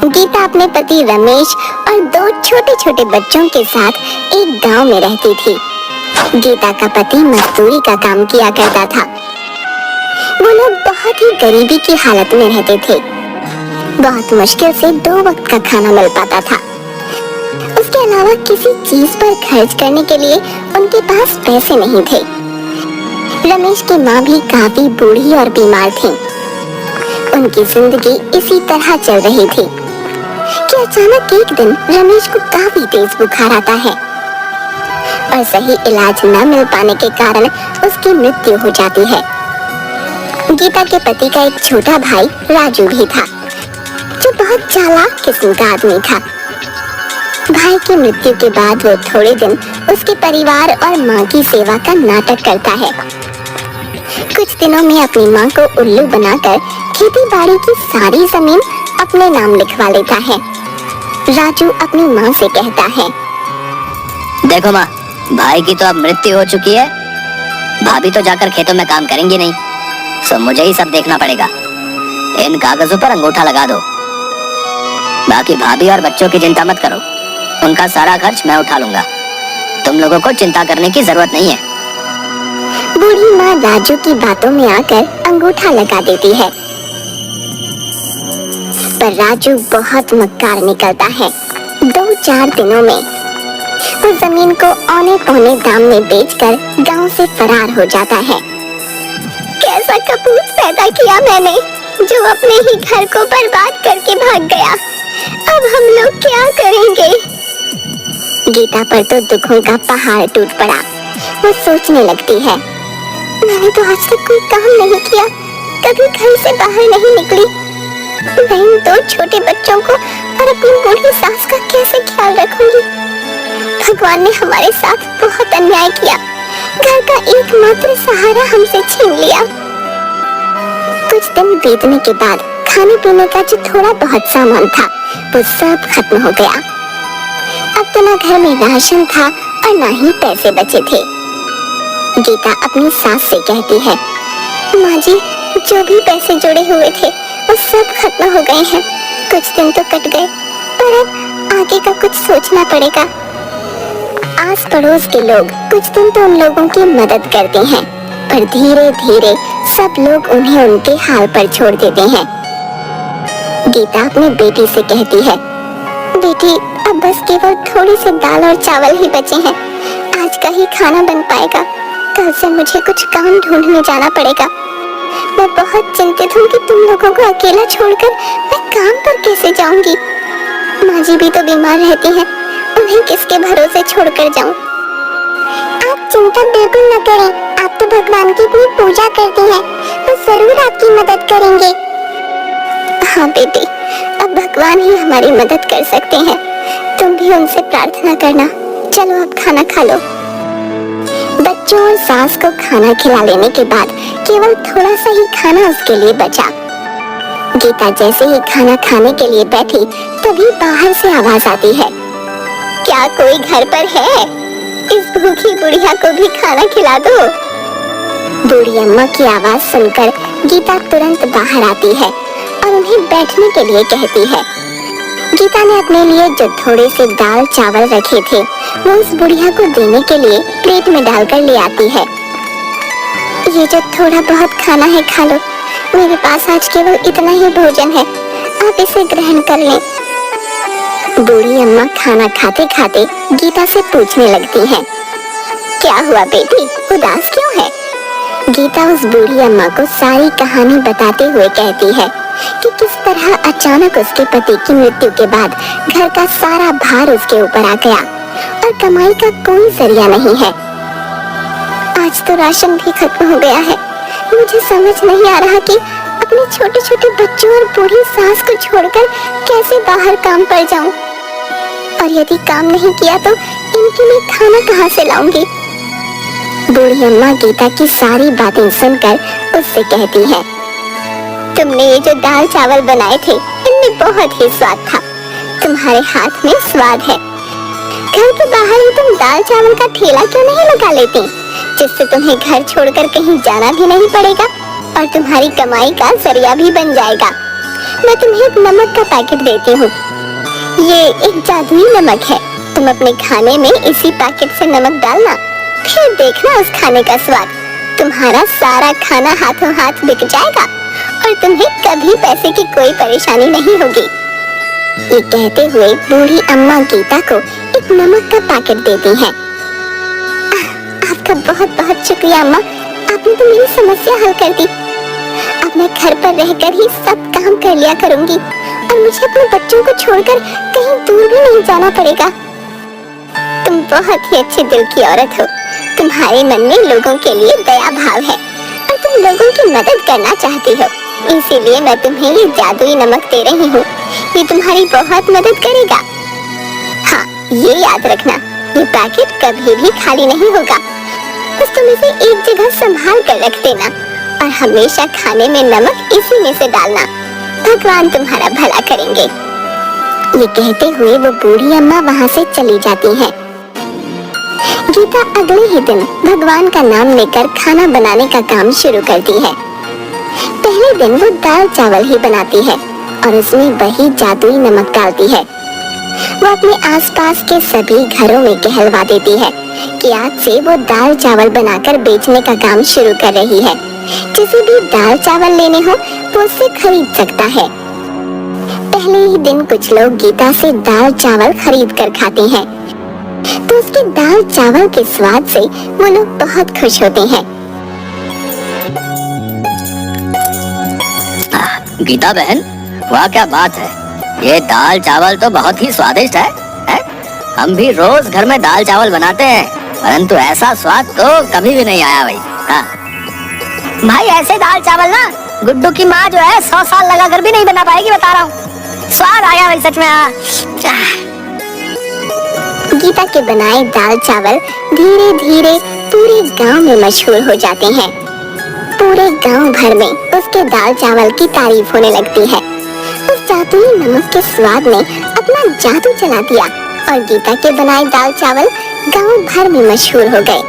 गीता अपने पति रमेश और 2 छोटे छोटे बच्चों के साथ एक गांव में रहती थी। गीता का पति मजदूरी का काम किया करता था। वो लोग बहुत ही गरीबी की हालत में रहते थे। बहुत मुश्किल से 2 वक्त का खाना मिल पाता था। उसके अलावा किसी चीज पर खर्च करने के लिए उनके पास पैसे नहीं थे। रमेश की माँ भी काफी बूढ़ी और बीमार थी। उनकी जिंदगी इसी तरह चल रही थी कि अचानक एक दिन रमेश को काफी तेज बुखार आता है और सही इलाज न मिल पाने के कारण उसकी मृत्यु हो जाती है। गीता के पति का एक छोटा भाई राजू भी था, जो बहुत चालाक किस्म का आदमी था। भाई की मृत्यु के बाद वो थोड़े दिन उसके परिवार और माँ की सेवा का नाटक करता है। कुछ दिनों में अपनी माँ को उल्लू बनाकर खेती बाड़ी की सारी जमीन अपने नाम लिखवा लेता है। राजू अपनी माँ से कहता है, देखो माँ, भाई की तो अब मृत्यु हो चुकी है। भाभी तो जाकर खेतों में काम करेंगी नहीं, सो मुझे ही सब देखना पड़ेगा। इन कागजों पर अंगूठा लगा दो। बाकी भाभी और बच्चों की चिंता मत करो, उनका सारा खर्च मैं उठा लूंगा। तुम लोगों को चिंता करने की जरूरत नहीं है। बूढ़ी माँ राजू की बातों में आकर अंगूठा लगा देती है, पर राजू बहुत मक्कार निकलता है। 2-4 दिनों में वो जमीन को औने पौने दाम में बेचकर गांव से फरार हो जाता है। कैसा कपूत पैदा किया मैंने, जो अपने ही घर को बर्बाद करके भाग गया। अब हम लोग क्या करेंगे? गीता पर तो दुखों का पहाड़ टूट पड़ा। वो सोचने लगती है, मैंने तो आज तक कोई काम नहीं किया, कभी घर से बाहर नहीं निकली। मैं इन 2 छोटे बच्चों को और अपनी बूढ़ी सास का कैसे ख्याल रखूंगी? भगवान ने हमारे साथ बहुत अन्याय किया। घर का एकमात्र सहारा हमसे छीन लिया। कुछ दिन बीतने के बाद खाने पीने का जो थोड़ा बहुत सामान था वो सब खत्म हो गया। अब तो ना घर में राशन था और ना ही पैसे बचे थे। गीता अपनी सास से कहती है, माँ जी, जो भी पैसे जुड़े हुए थे वो सब खत्म हो गए हैं। कुछ दिन तो कट गए, पर अब आगे का कुछ सोचना पड़ेगा। आस पड़ोस के लोग कुछ दिन तो उन लोगों की मदद करते हैं, पर धीरे धीरे सब लोग उन्हें उनके हाल पर छोड़ देते हैं। गीता अपनी बेटी से कहती है, बेटी, अब बस केवल थोड़ी सी दाल और चावल ही बचे हैं। आज का ही खाना बन पाएगा, कल से मुझे कुछ काम ढूंढने जाना पड़ेगा। मैं बहुत चिंतित हूँ कि तुम लोगों को अकेला छोड़कर मैं काम पर कैसे जाऊंगी। माँ जी भी तो बीमार रहती हैं, उन्हें किसके भरोसे छोड़कर जाऊं? आप चिंता बिल्कुल न करें, आप तो भगवान की इतनी पूजा करती हैं, वो जरूर आपकी मदद करेंगे। हाँ बेटी, अब भगवान ही हमारी मदद कर सकते हैं, तुम भी उनसे प्रार्थना करना। चलो अब खाना खा लो। बच्चों और सास को खाना खिला लेने के बाद केवल थोड़ा सा ही खाना उसके लिए बचा। गीता जैसे ही खाना खाने के लिए बैठी तभी बाहर से आवाज आती है, क्या कोई घर पर है? इस भूखी बुढ़िया को भी खाना खिला दो। बूढ़ी अम्मा की आवाज सुनकर गीता तुरंत बाहर आती है और उन्हें बैठने के लिए कहती है। गीता ने अपने लिए जो थोड़े से दाल चावल रखे थे वो उस बुढ़िया को देने के लिए प्लेट में डालकर ले आती है। ये जो थोड़ा बहुत खाना है खा लो, मेरे पास आज केवल इतना ही भोजन है, आप इसे ग्रहण कर लें। बूढ़ी अम्मा खाना खाते खाते गीता से पूछने लगती हैं, क्या हुआ बेटी, उदास क्यों है? गीता उस बूढ़ी अम्मा को सारी कहानी बताते हुए कहती है कि किस तरह अचानक उसके पति की मृत्यु के बाद घर का सारा भार उसके ऊपर आ गया और कमाई का कोई जरिया नहीं है। आज तो राशन भी खत्म हो गया है। मुझे समझ नहीं आ रहा कि अपने छोटे छोटे बच्चों और बूढ़ी सास को छोड़कर कैसे बाहर काम पर जाऊं, और यदि काम नहीं किया तो इनके लिए खाना कहां से लाऊंगी? बूढ़ी अम्मा गीता की सारी बातें सुनकर उससे कहती है, तुमने ये जो दाल चावल बनाए थे इनमें बहुत ही स्वाद था। तुम्हारे हाथ में स्वाद है। घर के बाहर ही तुम दाल चावल का ठेला क्यों नहीं लगा लेती, जिससे तुम्हें घर छोड़कर कहीं जाना भी नहीं पड़ेगा और तुम्हारी कमाई का जरिया भी बन जाएगा। मैं तुम्हें एक नमक का पैकेट देती हूँ। ये एक जादुई नमक है। तुम अपने खाने में इसी पैकेट से नमक डालना, फिर देखना उस खाने का स्वाद। तुम्हारा सारा खाना हाथों हाथ बिक जाएगा और तुम्हें कभी पैसे की कोई परेशानी नहीं होगी। ये कहते हुए बूढ़ी अम्मा गीता को एक नमक का पैकेट देती हैं। आपका बहुत बहुत शुक्रिया अम्मा, आपने तो मेरी समस्या हल कर दी। अब मैं घर पर रहकर ही सब काम कर लिया करूंगी और मुझे अपने बच्चों को छोड़कर कहीं दूर भी नहीं जाना पड़ेगा। तुम बहुत ही अच्छे दिल की औरत हो। तुम्हारे मन में लोगों के लिए दया भाव है और तुम लोगों की मदद करना चाहती हो, इसीलिए मैं तुम्हें ये जादुई नमक दे रही हूँ। ये तुम्हारी बहुत मदद करेगा। हाँ, ये याद रखना, ये पैकेट कभी भी खाली नहीं होगा। बस तुम इसे एक जगह संभाल कर रख देना और हमेशा खाने में नमक इसी में से डालना। भगवान तुम्हारा भला करेंगे। ये कहते हुए वो बूढ़ी अम्मा वहाँ से चली जाती है। गीता अगले ही दिन भगवान का नाम लेकर खाना बनाने का काम शुरू करती है। पहले दिन वो दाल चावल ही बनाती है और उसमें वही जादुई नमक डालती है। वो अपने आसपास के सभी घरों में कहलवा देती है कि आज से वो दाल चावल बनाकर बेचने का काम शुरू कर रही है। जिसे भी दाल चावल लेने हो वो उससे खरीद सकता है। पहले ही दिन कुछ लोग गीता से दाल चावल खरीद कर खाते हैं, तो उसके दाल चावल के स्वाद से वो लोग बहुत खुश होते हैं। गीता बहन, वाह क्या बात है, ये दाल चावल तो बहुत ही स्वादिष्ट है? हम भी रोज घर में दाल चावल बनाते हैं, परंतु ऐसा स्वाद तो कभी भी नहीं आया भाई। हाँ। भाई ऐसे दाल चावल ना गुड्डू की माँ जो है 100 साल लगा कर भी नहीं बना पाएगी, बता रहा हूँ। स्वाद आया भाई सच में। हाँ। गीता के बनाए दाल चावल धीरे धीरे पूरे गांव में मशहूर हो जाते हैं। पूरे गांव भर में उसके दाल चावल की तारीफ होने लगती है। उस जादुई नमक के स्वाद ने अपना जादू चला दिया और गीता के बनाए दाल चावल गांव भर में मशहूर हो गए।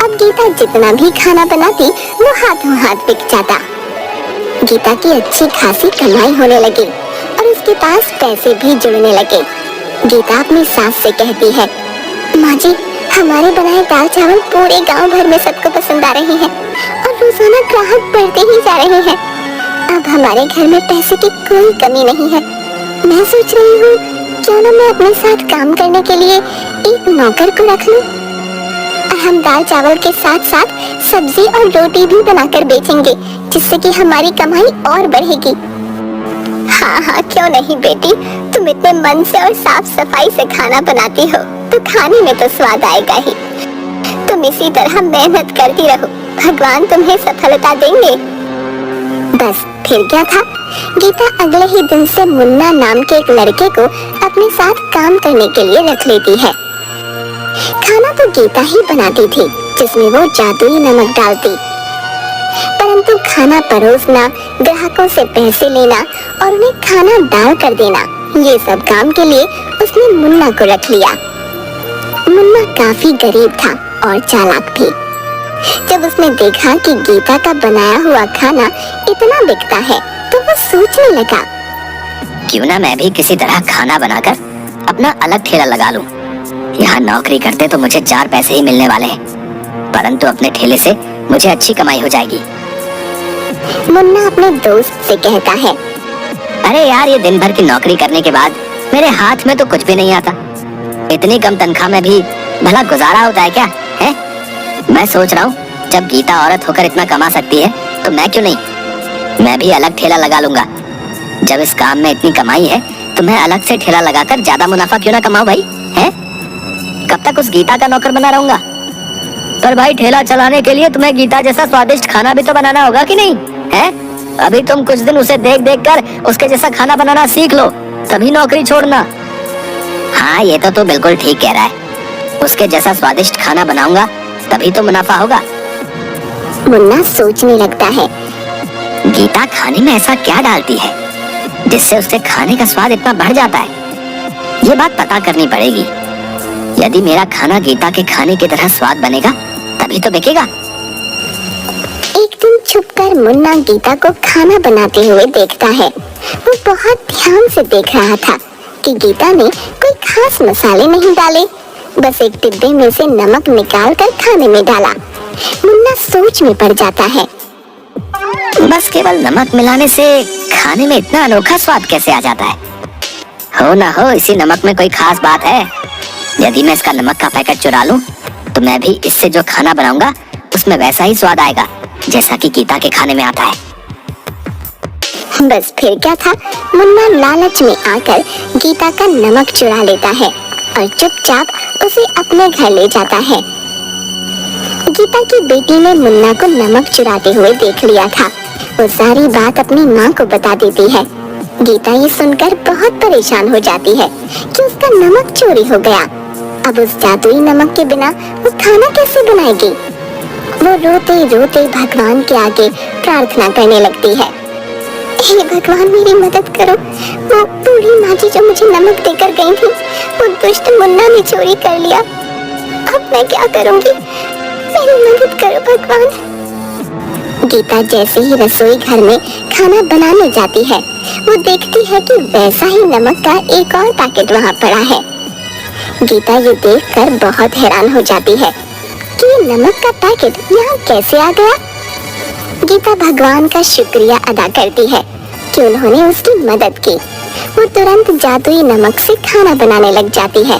अब गीता जितना भी खाना बनाती वो हाथों हाथ बिक जाता। गीता की अच्छी खासी कमाई होने लगी और उसके पास पैसे भी जुड़ने लगे। गीता अपनी सास से कहती है, माँ जी, हमारे बनाए दाल चावल पूरे गांव भर में सबको पसंद आ रहे हैं और रोजाना ग्राहक बढ़ते ही जा रहे हैं। अब हमारे घर में पैसे की कोई कमी नहीं है। मैं सोच रही हूँ क्यों ना मैं अपने साथ काम करने के लिए एक नौकर को रख लूं और हम दाल चावल के साथ साथ सब्जी और रोटी भी बनाकर बेचेंगे, जिससे कि हमारी कमाई और बढ़ेगी। हाँ हाँ, क्यों नहीं बेटी, तुम इतने मन से और साफ सफाई से खाना बनाती हो तो खाने में तो स्वाद आएगा ही। तुम इसी तरह मेहनत करती रहो, भगवान तुम्हें सफलता देंगे। बस फिर क्या था, गीता अगले ही दिन से मुन्ना नाम के एक लड़के को अपने साथ काम करने के लिए रख लेती है। खाना तो गीता ही बनाती थी, जिसमें वो जादुई नमक डालती, परंतु खाना परोसना, ग्राहकों से पैसे लेना और उन्हें खाना डाल कर देना, ये सब काम के लिए उसने मुन्ना को रख लिया। मुन्ना काफी गरीब था और चालाक भी। जब उसने देखा कि गीता का बनाया हुआ खाना इतना बिकता है तो वो सोचने लगा, क्यों ना मैं भी किसी तरह खाना बनाकर अपना अलग ठेला लगा लूं। यहाँ नौकरी करते तो मुझे 4 पैसे ही मिलने वाले हैं, परंतु अपने ठेले से मुझे अच्छी कमाई हो जाएगी। मुन्ना अपने दोस्त से कहता है, अरे यार, ये दिन भर की नौकरी करने के बाद मेरे हाथ में तो कुछ भी नहीं आता। इतनी कम तनख्वाह में भी भला गुजारा होता है क्या? है? मैं सोच रहा हूँ, जब गीता औरत होकर इतना कमा सकती है तो मैं क्यों नहीं, मैं भी अलग ठेला लगा लूंगा। जब इस काम में इतनी कमाई है तो मैं अलग से ठेला लगाकर ज्यादा मुनाफा क्यों ना कमाऊं भाई? है? कब तक उस गीता का नौकर बना रहूंगा? पर भाई, ठेला चलाने के लिए तुम्हें गीता जैसा स्वादिष्ट खाना भी तो बनाना होगा कि नहीं? है? अभी तुम कुछ दिन उसे देख देख कर उसके जैसा खाना बनाना सीख लो, तभी नौकरी छोड़ना। हाँ, ये तो तू बिल्कुल ठीक कह रहा है। उसके जैसा स्वादिष्ट खाना बनाऊंगा तभी तो मुनाफा होगा। मुन्ना सोचने लगता है, गीता खाने में ऐसा क्या डालती है जिससे उसके खाने का स्वाद इतना बढ़ जाता है? ये बात पता करनी पड़ेगी। यदि मेरा खाना गीता के खाने की तरह स्वाद बनेगा तभी तो बिकेगा। एक दिन छुपकर मुन्ना गीता को खाना बनाते हुए देखता है। वो बहुत ध्यान से देख रहा था कि गीता ने कोई खास मसाले नहीं डाले, बस एक डिब्बे में से नमक निकाल कर खाने में डाला। मुन्ना सोच में पड़ जाता है। बस केवल नमक मिलाने से खाने में इतना अनोखा स्वाद कैसे आ जाता है? हो ना हो इसी नमक में कोई खास बात है। यदि मैं इसका नमक का पैकेट चुरा लूं, तो मैं भी इससे जो खाना बनाऊंगा उसमें वैसा ही स्वाद आएगा जैसा कि गीता के खाने में आता है। बस फिर क्या था, मुन्ना लालच में आकर गीता का नमक चुरा लेता है और चुपचाप उसे अपने घर ले जाता है। गीता की बेटी ने मुन्ना को नमक चुराते हुए देख लिया था। वो सारी बात अपनी माँ को बता देती है। गीता ये सुनकर बहुत परेशान हो जाती है कि उसका नमक चोरी हो गया। अब उस जादुई नमक के बिना वो खाना कैसे बनाएगी? वो रोते रोते भगवान के आगे प्रार्थना करने लगती है। हे भगवान, मेरी मदद करो। वो बूढ़ी माँ जी जो मुझे नमक देकर गई थी, वो दुष्ट मुन्ना ने चोरी कर लिया। अब मैं क्या करूँगी? मेरी मदद करो भगवान। गीता जैसे ही रसोई घर में खाना बनाने जाती है, वो देखती है कि वैसा ही नमक का एक और पैकेट वहाँ पड़ा है। गीता ये देखकर बहुत हैरान हो जाती है कि ये नमक का पैकेट यहाँ कैसे आ गया। गीता भगवान का शुक्रिया अदा करती है कि उन्होंने उसकी मदद की। वो तुरंत जादुई नमक से खाना बनाने लग जाती है।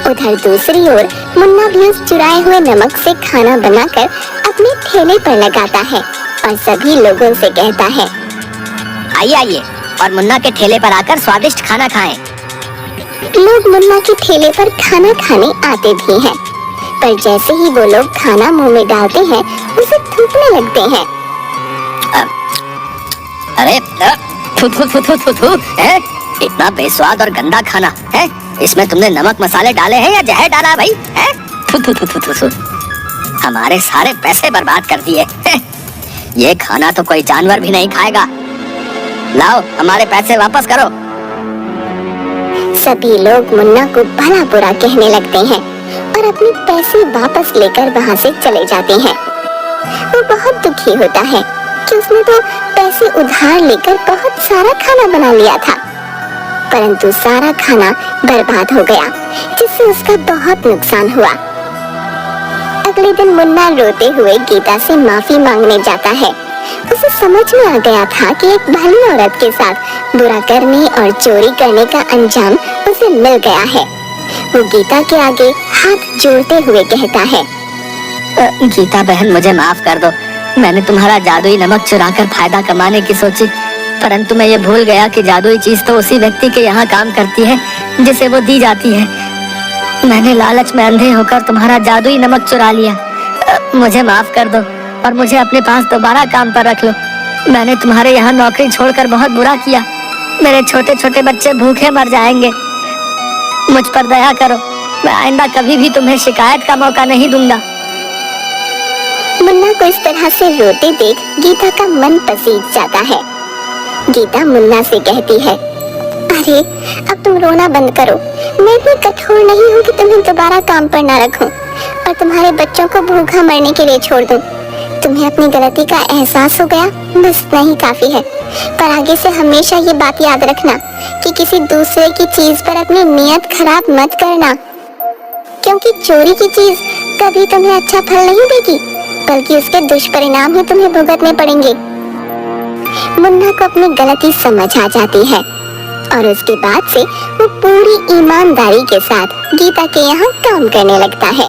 उधर दूसरी ओर मुन्ना भी उस चुराए हुए नमक से खाना बनाकर अपने ठेले पर लगाता है और सभी लोगों से कहता है, आइए आइए और मुन्ना के ठेले पर आकर स्वादिष्ट खाना खाएं। लोग मुन्ना के ठेले पर खाना खाने आते भी हैं, पर जैसे ही वो लोग खाना मुंह में डालते हैं, उसे थूकने लगते हैं। अरे थू थू थू थू थू थू, है? इतना बेस्वाद और गंदा खाना है। इसमें तुमने नमक मसाले डाले हैं या जहर डाला भाई? है? थू थू थू थू थू थू। हमारे सारे पैसे बर्बाद कर दिए। ये खाना तो कोई जानवर भी नहीं खाएगा। लाओ हमारे पैसे वापस करो। सभी लोग मुन्ना को भला बुरा कहने लगते हैं और अपने पैसे वापस लेकर वहाँ से चले जाते हैं। वो बहुत दुखी होता है कि उसने तो पैसे उधार लेकर बहुत सारा खाना बना लिया था, परंतु सारा खाना बर्बाद हो गया, जिससे उसका बहुत नुकसान हुआ। अगले दिन मुन्ना रोते हुए गीता से माफी मांगने जाता है। उसे समझ में आ गया था कि एक भली औरत के साथ बुरा करने और चोरी करने का अंजाम उसे मिल गया है। वो गीता के आगे हाथ जोड़ते हुए कहता है, गीता बहन, मुझे माफ कर दो। मैंने तुम्हारा जादुई नमक चुराकर फायदा कमाने की सोची, परंतु मैं ये भूल गया कि जादुई चीज तो उसी व्यक्ति के यहाँ काम करती है जिसे वो दी जाती है। मैंने लालच में अंधे होकर तुम्हारा जादुई नमक चुरा लिया। मुझे माफ कर दो और मुझे अपने पास दोबारा काम पर रख लो। मैंने तुम्हारे यहाँ नौकरी छोड़कर बहुत बुरा किया। मेरे छोटे छोटे बच्चे भूखे मर जाएंगे। मुझ पर दया करो। मैं आइंदा कभी भी तुम्हें शिकायत का मौका नहीं दूंगा। मुन्ना को इस तरह से रोते देख गीता का मन पसीज जाता है। गीता मुन्ना से कहती है, अरे अब तुम रोना बंद करो। मैं इतनी कठोर नहीं हूँ कि तुम्हें दोबारा काम पर न रखूं और तुम्हारे बच्चों को भूखा मरने के लिए छोड़ दूं। तुम्हें अपनी गलती का एहसास हो गया, बस नहीं काफी है। पर आगे से हमेशा ये बात याद रखना कि किसी दूसरे की चीज पर अपनी नीयत खराब मत करना, क्योंकि चोरी की चीज कभी तुम्हें अच्छा फल नहीं देगी, बल्कि उसके दुष्परिणाम ही तुम्हें भुगतने पड़ेंगे। मुन्ना को अपनी गलती समझ आ जाती है और उसके बाद से वो पूरी ईमानदारी के साथ गीता के यहाँ काम करने लगता है।